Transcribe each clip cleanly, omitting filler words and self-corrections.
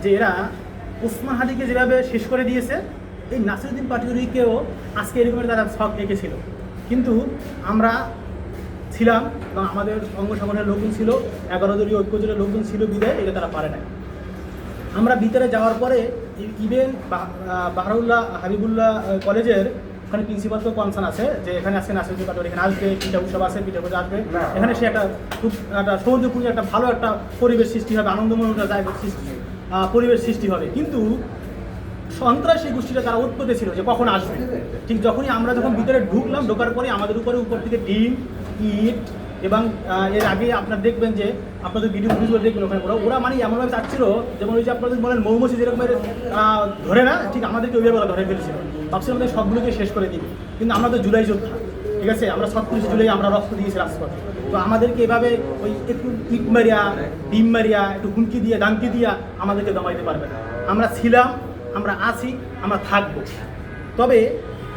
যে এরা ওসমান হাদিকে যেভাবে শেষ করে দিয়েছে, এই নাসিরউদ্দিন পাটোয়ারিকেও আজকে এরকমের তারা ছক এঁকেছিল। কিন্তু আমরা ছিলাম এবং আমাদের অঙ্গ সংগঠনের লোকজন ছিল, 11 দলীয় ঐক্যজোটের লোকজন ছিল বিদায় এটা তারা পারে না। আমরা ভিতরে যাওয়ার পরে ইভেন বাহারুল্লাহ হাবিবুল্লাহ কলেজের ওখানে প্রিন্সিপালকেও কনসার্ন আছে যে এখানে আজকে নাসিরউদ্দিন পাটোয়ারি এখানে আসবে, পিঠা উৎসব আছে, পিঠা পূজা আসবে, এখানে সে একটা খুব একটা সৌন্দর্যপূর্ণ একটা ভালো একটা পরিবেশ সৃষ্টি হবে, আনন্দময় একটা জায়গা পরিবেশ সৃষ্টি হবে। কিন্তু সন্ত্রাসী গোষ্ঠীটা তারা উৎপত্তি ছিল যে কখন আসবে। ঠিক যখনই আমরা যখন ভিতরে ঢোকার পরে আমাদের উপর থেকে ডিম, ইট এবং এর আগে আপনারা দেখবেন যে আপনাদের ভিডিওগুলো দেখবেন ওখানে ওরা মানে এমনভাবে চাচ্ছিল যেমন ওই যে আপনাদের বলেন মৌমাছি যেরকম ধরে না, ঠিক আমাদেরকে ওইভাবে ধরে ফেলেছিল। ভাবছিলাম আমাদের সবগুলোকে শেষ করে দিবে, কিন্তু আমরা তো জুলাই যোদ্ধা, ঠিক আছে, আমরা 36 জুলাই আমরা রক্ত দিয়েছি রাজপথে। তো আমাদেরকে এভাবে ওই একটু ইট মারিয়া, ডিম মারিয়া, একটু হুমকি দিয়ে দামকি দিয়া আমাদেরকে দমাইতে পারবে না। আমরা ছিলাম, আমরা আছি, আমরা থাকবো। তবে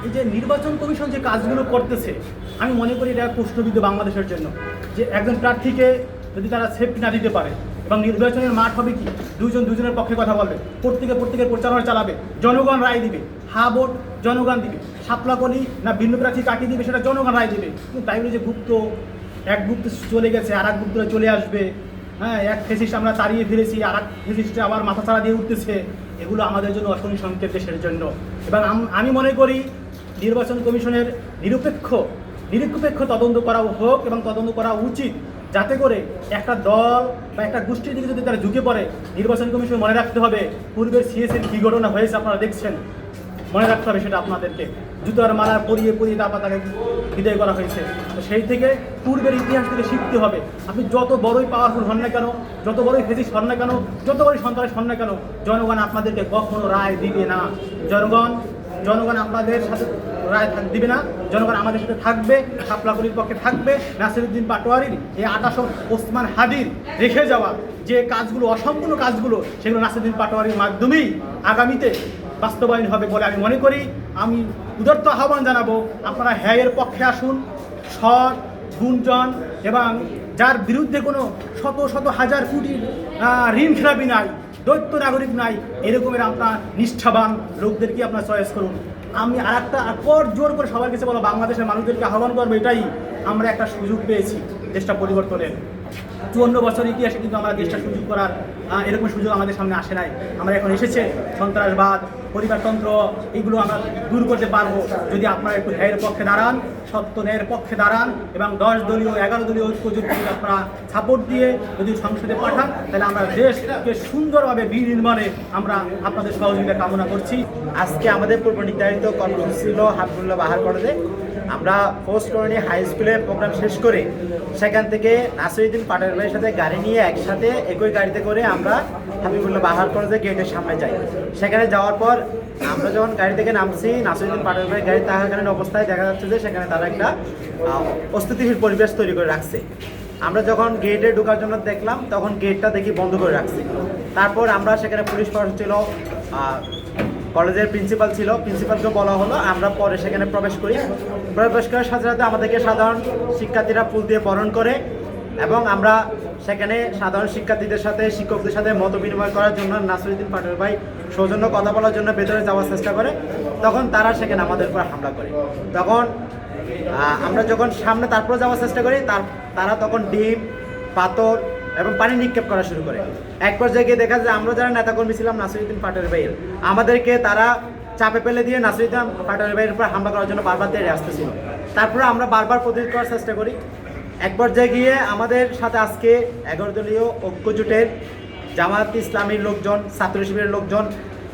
এই যে নির্বাচন কমিশন যে কাজগুলো করতেছে, আমি মনে করি এটা প্রশ্নবিদ্ধ বাংলাদেশের জন্য। যে একজন প্রার্থীকে যদি তারা সেফটি না দিতে পারে এবং নির্বাচনের মাঠ হবে কি দুজনের পক্ষে কথা বলবে, প্রত্যেকের প্রচারণা চালাবে, জনগণ রায় দিবে, হা ভোট জনগণ দিবে, সাপলাকলি না ভিন্ন প্রার্থী কাটিয়ে দিবে সেটা জনগণ রায় দিবে। কিন্তু তাই বলে যে এক গুপ্ত চলে গেছে আর এক গুপ্তরা চলে আসবে, হ্যাঁ, এক ফেসিস্ট আমরা তাড়িয়ে ফিরেছি আর এক ফেসিস্টে আবার মাথা ছাড়া দিয়ে উঠতেছে, এগুলো আমাদের জন্য অশনি সংকেত দেশের জন্য। এবং আমি মনে করি নির্বাচন কমিশনের নিরপেক্ষ তদন্ত করা হোক এবং তদন্ত করা উচিত, যাতে করে একটা দল বা একটা গোষ্ঠীর দিকে যদি তারা ঝুঁকে পড়ে, নির্বাচন কমিশন মনে রাখতে হবে পূর্বের সিএসের কী ঘটনা হয়েছে আপনারা দেখছেন, মনে রাখতে হবে সেটা আপনাদেরকে। জুতার মালা পরিয়ে তারপর তাকে বিদায় করা হয়েছে। তো সেই থেকে পূর্বের ইতিহাস থেকে শিখতে হবে। আপনি যত বড়ই পাওয়ারফুল হন না কেন, যত বড়ই ফেসিস্ট হন না কেন, যত বড়ই সন্ত্রাস হন না কেন, জনগণ আপনাদেরকে কখনো রায় দিবে না। জনগণ আপনাদের সাথে রায় দিবে না, জনগণ আমাদের সাথে থাকবে, সাপলাকলির পক্ষে থাকবে। নাসিরউদ্দিন পাটোয়ারির এই 28 ওসমান হাদির রেখে যাওয়া যে কাজগুলো, অসম্পূর্ণ কাজগুলো, সেগুলো নাসিরউদ্দিন পাটোয়ারির মাধ্যমেই আগামীতে বাস্তবায়ন হবে বলে আমি মনে করি। আমি উদারত আহ্বান জানাবো, আপনারা হ্যায়ের পক্ষে আসুন। সৎ, গুণজন এবং যার বিরুদ্ধে কোনো শত হাজার কোটি ঋণ খেলাপি নাই, দৈত্য নাগরিক নাই, এরকমের আপনার নিষ্ঠাবান লোকদেরকে আপনার চয়েস করুন। আমি আর একটা জোর করে সবার কাছে বলো, বাংলাদেশের মানুষদেরকে আহ্বান করবো এটাই, আমরা একটা সুযোগ পেয়েছি দেশটা পরিবর্তনের। 54 বছর ইতিহাসে কিন্তু আমরা দেশটা সুযোগ করার এরকম সুযোগ আমাদের সামনে আসে নাই। আমরা এখন এসেছে সন্ত্রাসবাদ, পরিবারতন্ত্র, এগুলো আমরা দূর করতে পারবো যদি আপনারা একটু ন্যায়ের পক্ষে দাঁড়ান, সত্য ন্যায়ের পক্ষে দাঁড়ান এবং 10 দলীয় 11 দলীয় ঐক্যজোটকে আপনারা সাপোর্ট দিয়ে যদি সংসদে পাঠান, তাহলে আমরা দেশকে সুন্দরভাবে বিনির্মাণে আমরা আপনাদের সহযোগিতা কামনা করছি। আজকে আমাদের পূর্ব নির্ধারিত কর্মসূচি ছিল হাবিবুল্লাহ বাহার কলেজে। আমরা পোস্ট কলোনি হাই স্কুলে প্রোগ্রাম শেষ করে সেখান থেকে নাসিরউদ্দিন পাটোয়ারি ভাইয়ের সাথে গাড়ি নিয়ে একসাথে একই গাড়িতে করে আমরা হাবিবুল্লাহ বাহার কলেজের গেটের সামনে যাই। সেখানে যাওয়ার পর আমরা যখন গাড়ি থেকে নামছি, নাসিরউদ্দিন পাটোয়ারি ভাইয়ের গাড়ি থাকাকালীন অবস্থায় দেখা যাচ্ছে যে সেখানে তারা একটা অস্থিতিশীল পরিবেশ তৈরি করে রাখছে। আমরা যখন গেটে ঢোকার জন্য দেখলাম, তখন গেটটা দেখি বন্ধ করে রাখছে। তারপর আমরা সেখানে পুলিশ প্রশাসন ছিল, কলেজের প্রিন্সিপাল ছিল, প্রিন্সিপালকে বলা হলো। আমরা পরে সেখানে প্রবেশ করার সাথে সাথে আমাদেরকে সাধারণ শিক্ষার্থীরা ফুল দিয়ে বরণ করে এবং আমরা সেখানে সাধারণ শিক্ষার্থীদের সাথে, শিক্ষকদের সাথে মত বিনিময় করার জন্য নাসিরউদ্দিন পাটোয়ারি ভাই সৌজন্য কথা বলার জন্য ভেতরে যাওয়ার চেষ্টা করে। তখন তারা সেখানে আমাদের উপর হামলা করে। তখন আমরা যখন সামনে তারপরে যাওয়ার চেষ্টা করি, তারা তখন ডিম, পাথর এবং পানি নিক্ষেপ করা শুরু করে। এক পর্যায়ে গিয়ে দেখা যায় আমরা যারা নেতাকর্মী ছিলাম নাসিরউদ্দিন পাটোয়ারি ভাইয়ের, আমাদেরকে তারা চাপে ফেলে দিয়ে নাসিরউদ্দিন পাটোয়ারি ভাইয়ের উপর হামলা করার জন্য বারবার তেড়ে আসতেছিল। তারপরে আমরা বারবার প্রতিরোধ করার চেষ্টা করি। এক পর্যায়ে গিয়ে আমাদের সাথে আজকে 11 দলীয় ঐক্যজোটের জামায়াত ইসলামীর লোকজন, ছাত্র শিবিরের লোকজন,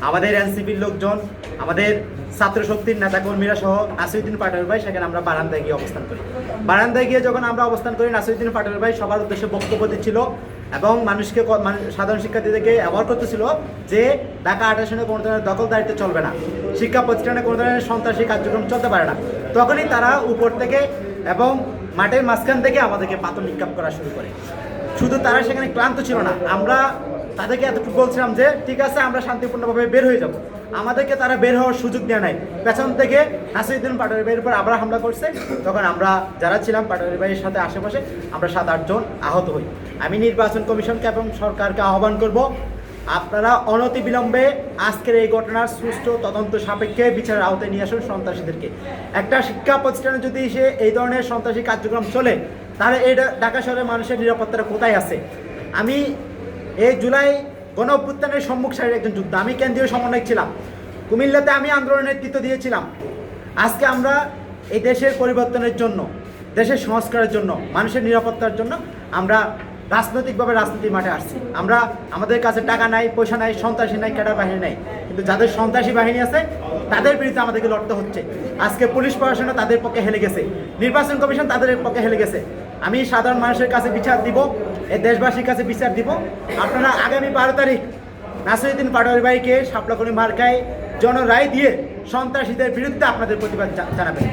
আমাদের এনসিপির লোকজন, আমাদের ছাত্র শক্তির নেতাকর্মীরা সহ নাসিরউদ্দিন পাটোয়ারি ভাই সেখানে আমরা বারান্দায় গিয়ে অবস্থান করি। বারান্দায় গিয়ে যখন আমরা অবস্থান করি, নাসিরউদ্দিন পাটোয়ারি ভাই সবার উদ্দেশ্যে বক্তব্য দিচ্ছিল এবং মানুষকে, সাধারণ শিক্ষার্থীদেরকে অ্যাওয়ার্ড করতেছিল যে ঢাকা 28 কোনো ধরনের দখলদারিত্ব চলবে না, শিক্ষা প্রতিষ্ঠানে কোনো ধরনের সন্ত্রাসী কার্যক্রম চলতে পারে না। তখনই তারা উপর থেকে এবং মাঠের মাঝখান থেকে আমাদেরকে পাথর নিক্ষেপ করা শুরু করে। শুধু তারা সেখানে ক্লান্ত ছিল না, আমরা তাদেরকে এতটুকু বলছিলাম যে ঠিক আছে, আমরা শান্তিপূর্ণভাবে বের হয়ে যাব। আমাদেরকে তারা বের হওয়ার সুযোগ দেওয়া নাই। পেছন থেকে নাসিরউদ্দিন পাটোয়ারি ভাইয়ের উপর আবার হামলা করছে। তখন আমরা যারা ছিলাম পাটোয়ারি ভাইয়ের সাথে আশেপাশে, আমরা 7-8 জন আহত হই। আমি নির্বাচন কমিশনকে এবং সরকারকে আহ্বান করব, আপনারা অনতিবিলম্বে আজকের এই ঘটনার সুষ্ঠু তদন্ত সাপেক্ষে বিচারের আওতায় নিয়ে আসুন সন্ত্রাসীদেরকে। একটা শিক্ষা প্রতিষ্ঠানে যদি সে এই ধরনের সন্ত্রাসী কার্যক্রম চলে, তাহলে এই ঢাকা শহরের মানুষের নিরাপত্তাটা কোথায় আছে? আমি এই জুলাই গণ অভ্যুত্থানের সম্মুখ সারির একজন যোদ্ধা, আমি কেন্দ্রীয় সমন্বয়ক ছিলাম, কুমিল্লাতে আমি আন্দোলনের নেতৃত্ব দিয়েছিলাম। আজকে আমরা এই দেশের পরিবর্তনের জন্য, দেশের সংস্কারের জন্য, মানুষের নিরাপত্তার জন্য আমরা রাজনৈতিকভাবে রাজনীতির মাঠে আসছি। আমরা আমাদের কাছে টাকা নাই, পয়সা নাই, সন্ত্রাসী নাই, ক্যাডার বাহিনী নাই, কিন্তু যাদের সন্ত্রাসী বাহিনী আছে তাদের বিরুদ্ধে আমাদেরকে লড়তে হচ্ছে। আজকে পুলিশ প্রশাসন তাদের পক্ষে হেলে গেছে, নির্বাচন কমিশন তাদের পক্ষে হেলে গেছে। আমি সাধারণ মানুষের কাছে বিচার দিব, এই দেশবাসীর কাছে বিচার দিব। আপনারা আগামী 12 তারিখ নাসিরউদ্দিন পাটোয়ারী ভাইকে শাপলাকলি মার্কায় জনরায় দিয়ে সন্ত্রাসীদের বিরুদ্ধে আপনাদের প্রতিবাদ জানাবেন।